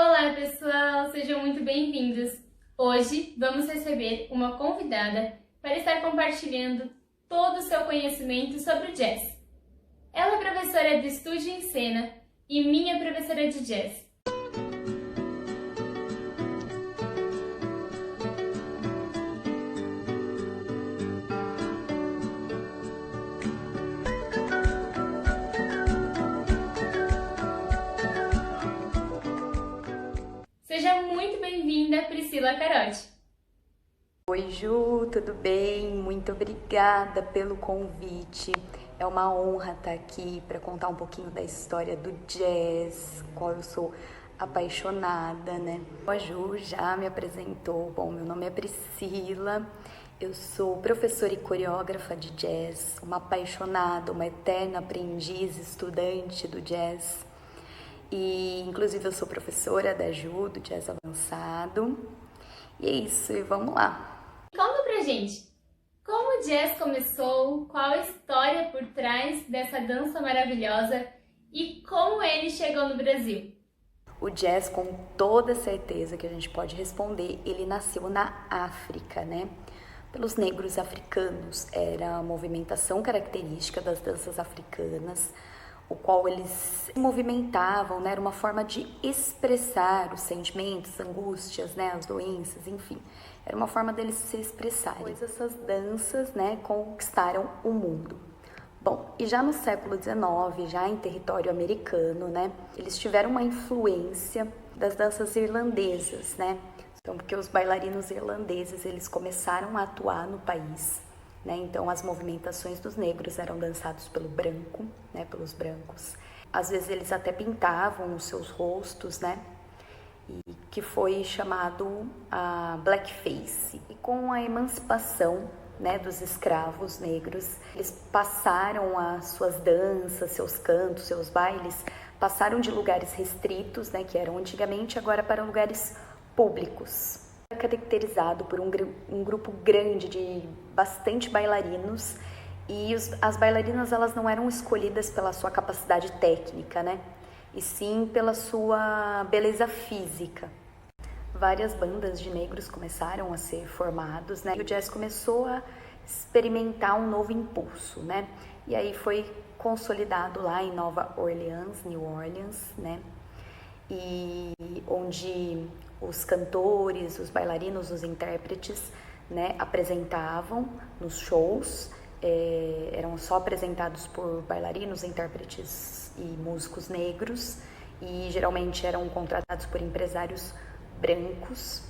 Olá pessoal, sejam muito bem-vindos! Hoje vamos receber uma convidada para estar compartilhando todo o seu conhecimento sobre o jazz. Ela é professora de estúdio em cena e minha professora de jazz. Seja muito bem-vinda, Priscila Carotti. Oi Ju, tudo bem? Muito obrigada pelo convite. É uma honra estar aqui para contar um pouquinho da história do jazz, qual eu sou apaixonada, né? A Ju já me apresentou. Bom, meu nome é Priscila, eu sou professora e coreógrafa de jazz, uma apaixonada, uma eterna aprendiz, estudante do jazz. E inclusive eu sou professora da Ju, do Jazz Avançado. E é isso, e vamos lá. Conta pra gente, como o jazz começou, qual a história por trás dessa dança maravilhosa e como ele chegou no Brasil? O jazz, com toda certeza que a gente pode responder, ele nasceu na África, né? Pelos negros africanos, era a movimentação característica das danças africanas, o qual eles se movimentavam, né? Era uma forma de expressar os sentimentos, angústias, né? As doenças, enfim. Era uma forma deles se expressarem. Pois essas danças, né, conquistaram o mundo. Bom, e já no século XIX, já em território americano, né, eles tiveram uma influência das danças irlandesas, né? Então, porque os bailarinos irlandeses, eles começaram a atuar no país, né? Então, as movimentações dos negros eram dançados pelo branco, né, pelos brancos. Às vezes, eles até pintavam os seus rostos, né? E que foi chamado a blackface. E com a emancipação, né, dos escravos negros, eles passaram as suas danças, seus cantos, seus bailes, passaram de lugares restritos, né, que eram antigamente, agora para lugares públicos. Caracterizado por um grupo grande de bastante bailarinos, e as bailarinas, elas não eram escolhidas pela sua capacidade técnica, né? E sim pela sua beleza física. Várias bandas de negros começaram a ser formados, né? E o jazz começou a experimentar um novo impulso, né? E aí foi consolidado lá em Nova Orleans, New Orleans, né? E onde os cantores, os bailarinos, os intérpretes, né, apresentavam nos shows, eram só apresentados por bailarinos, intérpretes e músicos negros, e geralmente eram contratados por empresários brancos.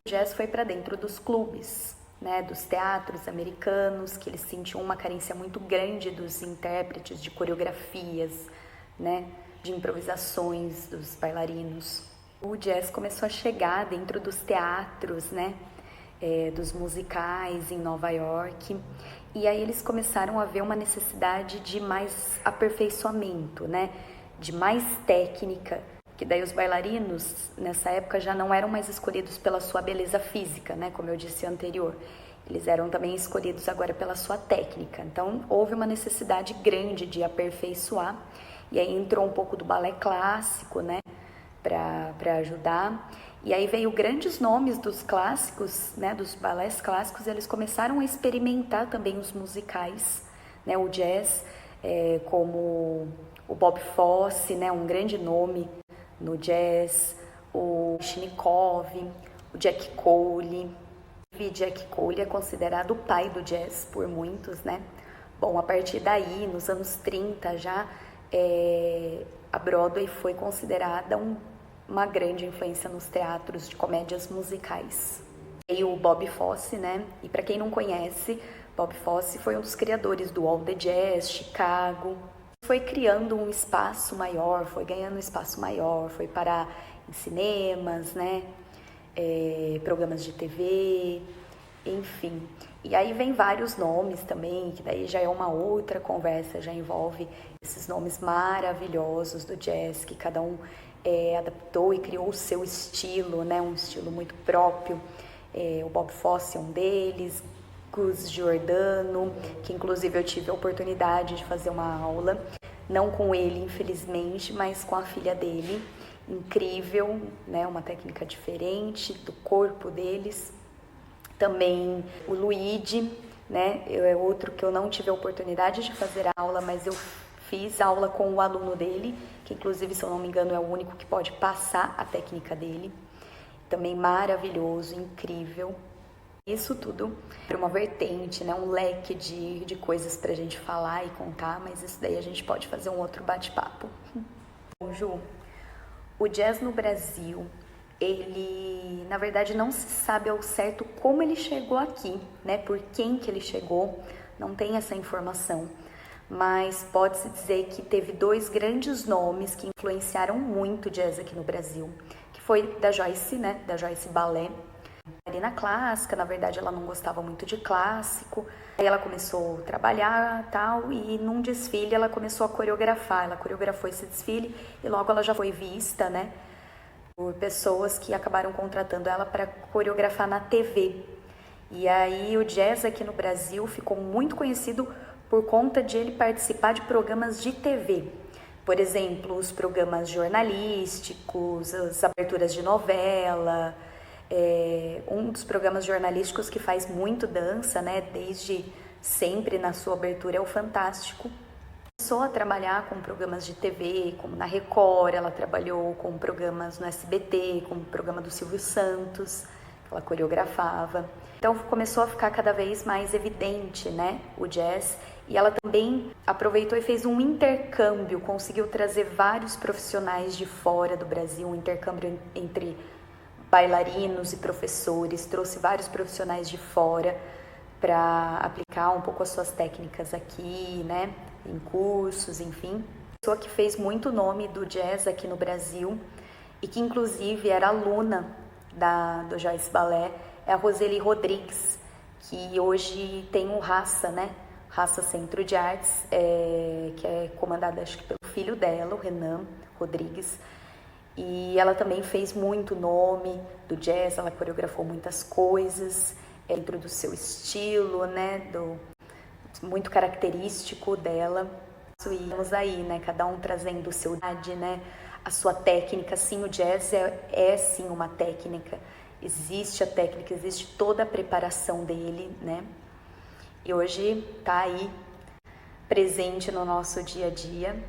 O jazz foi para dentro dos clubes, né, dos teatros americanos, que eles sentiam uma carência muito grande dos intérpretes, de coreografias, né, de improvisações dos bailarinos. O jazz começou a chegar dentro dos teatros, né, dos musicais em Nova York, e aí eles começaram a ver uma necessidade de mais aperfeiçoamento, né, de mais técnica, que daí os bailarinos nessa época já não eram mais escolhidos pela sua beleza física, né, como eu disse anterior. Eles eram também escolhidos agora pela sua técnica. Então houve uma necessidade grande de aperfeiçoar, e aí entrou um pouco do balé clássico, né, para ajudar. E aí veio grandes nomes dos clássicos, né, dos balés clássicos, e eles começaram a experimentar também os musicais, né, o jazz, como o Bob Fosse, né, um grande nome no jazz, o Shinnikov, o Jack Cole. E Jack Cole é considerado o pai do jazz por muitos, né? Bom, a partir daí, nos anos 30 já, a Broadway foi considerada uma grande influência nos teatros de comédias musicais. E o Bob Fosse, né? E para quem não conhece, Bob Fosse foi um dos criadores do All the Jazz, Chicago. Foi criando um espaço maior, foi ganhando um espaço maior, foi parar em cinemas, né? Programas de TV, enfim. E aí vem vários nomes também, que daí já é uma outra conversa, já envolve esses nomes maravilhosos do jazz, que cada um adaptou e criou o seu estilo, né? Um estilo muito próprio. O Bob Fosse é um deles, Gus Giordano, que inclusive eu tive a oportunidade de fazer uma aula, não com ele, infelizmente, mas com a filha dele. incrível, né? Uma técnica diferente do corpo deles. Também o Luigi, né? É outro que eu não tive a oportunidade de fazer aula, mas eu fiz aula com o aluno dele, que inclusive, se eu não me engano, é o único que pode passar a técnica dele. Também maravilhoso, incrível. Isso tudo para uma vertente, né? Um leque de coisas para a gente falar e contar, mas isso daí a gente pode fazer um outro bate-papo. Bom, Ju, o jazz no Brasil, ele, na verdade, não se sabe ao certo como ele chegou aqui, né? Por quem que ele chegou, não tem essa informação. Mas pode-se dizer que teve dois grandes nomes que influenciaram muito o jazz aqui no Brasil, que foi da Joyce, né? Da Joyce Ballet. Na clássica, na verdade ela não gostava muito de clássico, aí ela começou a trabalhar tal, e num desfile ela começou a coreografar, ela coreografou esse desfile e logo ela já foi vista, né, por pessoas que acabaram contratando ela para coreografar na TV. E aí o jazz aqui no Brasil ficou muito conhecido por conta de ele participar de programas de TV. Por exemplo, os programas jornalísticos, as aberturas de novela. Um dos programas jornalísticos que faz muito dança, né, desde sempre na sua abertura é o Fantástico. Começou a trabalhar com programas de TV, como na Record, ela trabalhou com programas no SBT, com o programa do Silvio Santos, que ela coreografava. Então começou a ficar cada vez mais evidente, né, o jazz, e ela também aproveitou e fez um intercâmbio, conseguiu trazer vários profissionais de fora do Brasil, um intercâmbio entre bailarinos e professores, trouxe vários profissionais de fora para aplicar um pouco as suas técnicas aqui, né, em cursos, enfim. Pessoa que fez muito nome do jazz aqui no Brasil e que inclusive era aluna do Joyce Ballet, é a Roseli Rodrigues, que hoje tem o Raça, né, Raça Centro de Artes, que é comandada, acho que pelo filho dela, o Renan Rodrigues. E ela também fez muito nome do jazz, ela coreografou muitas coisas dentro do seu estilo, né, muito característico dela. E vamos aí, né, cada um trazendo o seu, né, a sua técnica. Sim, o jazz é sim uma técnica, existe a técnica, existe toda a preparação dele, né, e hoje tá aí presente no nosso dia a dia.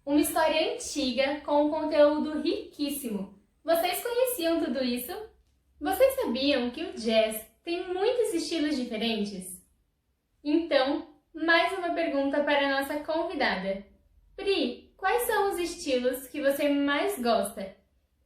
Uma história antiga com um conteúdo riquíssimo. Vocês conheciam tudo isso? Vocês sabiam que o jazz tem muitos estilos diferentes? Então, mais uma pergunta para a nossa convidada. Pri, quais são os estilos que você mais gosta?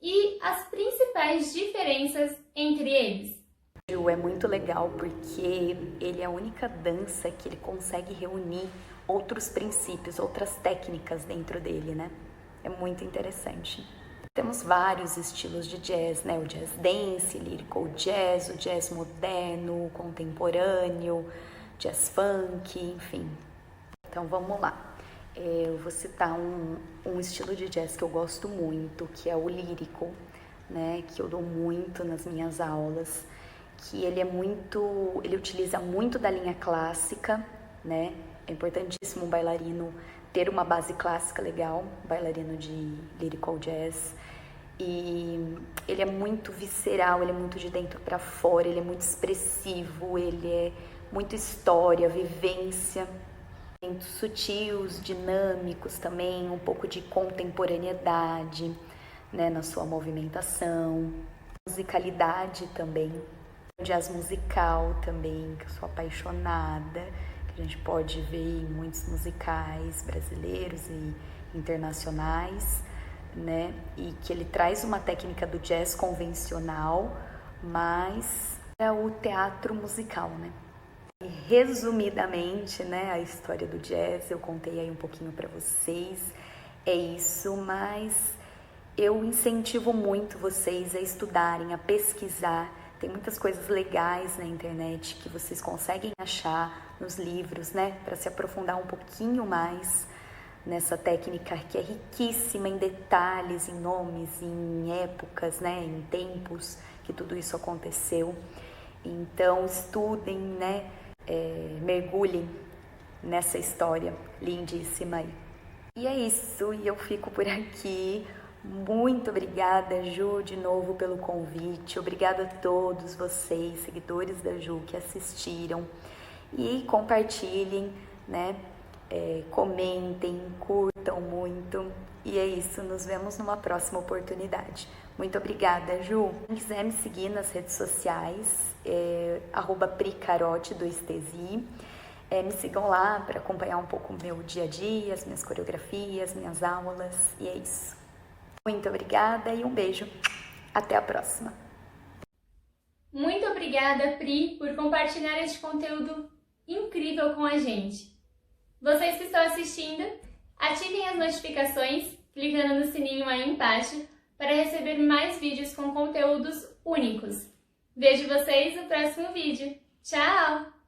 E as principais diferenças entre eles? É muito legal porque ele é a única dança que ele consegue reunir outros princípios, outras técnicas dentro dele, né? É muito interessante. Temos vários estilos de jazz, né? O jazz dance, lyrical jazz, o jazz moderno, o contemporâneo, jazz funk, enfim. Então vamos lá. Eu vou citar um estilo de jazz que eu gosto muito, que é o lyrical, né? Que eu dou muito nas minhas aulas, que ele utiliza muito da linha clássica, né? É importantíssimo um bailarino ter uma base clássica legal, bailarino de lyrical jazz. E ele é muito visceral, ele é muito de dentro para fora, ele é muito expressivo, ele é muito história, vivência, muito sutis, dinâmicos também, um pouco de contemporaneidade, né, na sua movimentação, musicalidade também, jazz musical também, que eu sou apaixonada. A gente pode ver em muitos musicais brasileiros e internacionais, né? E que ele traz uma técnica do jazz convencional, mas é o teatro musical, né? E, resumidamente, né, a história do jazz, eu contei aí um pouquinho para vocês, é isso, mas eu incentivo muito vocês a estudarem, a pesquisar. Tem muitas coisas legais na internet que vocês conseguem achar nos livros, né? Para se aprofundar um pouquinho mais nessa técnica que é riquíssima em detalhes, em nomes, em épocas, né? Em tempos que tudo isso aconteceu. Então, estudem, né? Mergulhem nessa história lindíssima aí. E é isso, e eu fico por aqui. Muito obrigada, Ju, de novo pelo convite. Obrigada a todos vocês, seguidores da Ju, que assistiram. E compartilhem, né? Comentem, curtam muito. E é isso, nos vemos numa próxima oportunidade. Muito obrigada, Ju. Quem quiser me seguir nas redes sociais, @pricarote, 2tz. Me sigam lá para acompanhar um pouco o meu dia a dia, as minhas coreografias, minhas aulas. E é isso. Muito obrigada e um beijo. Até a próxima. Muito obrigada, Pri, por compartilhar este conteúdo incrível com a gente. Vocês que estão assistindo, ativem as notificações clicando no sininho aí embaixo para receber mais vídeos com conteúdos únicos. Vejo vocês no próximo vídeo. Tchau!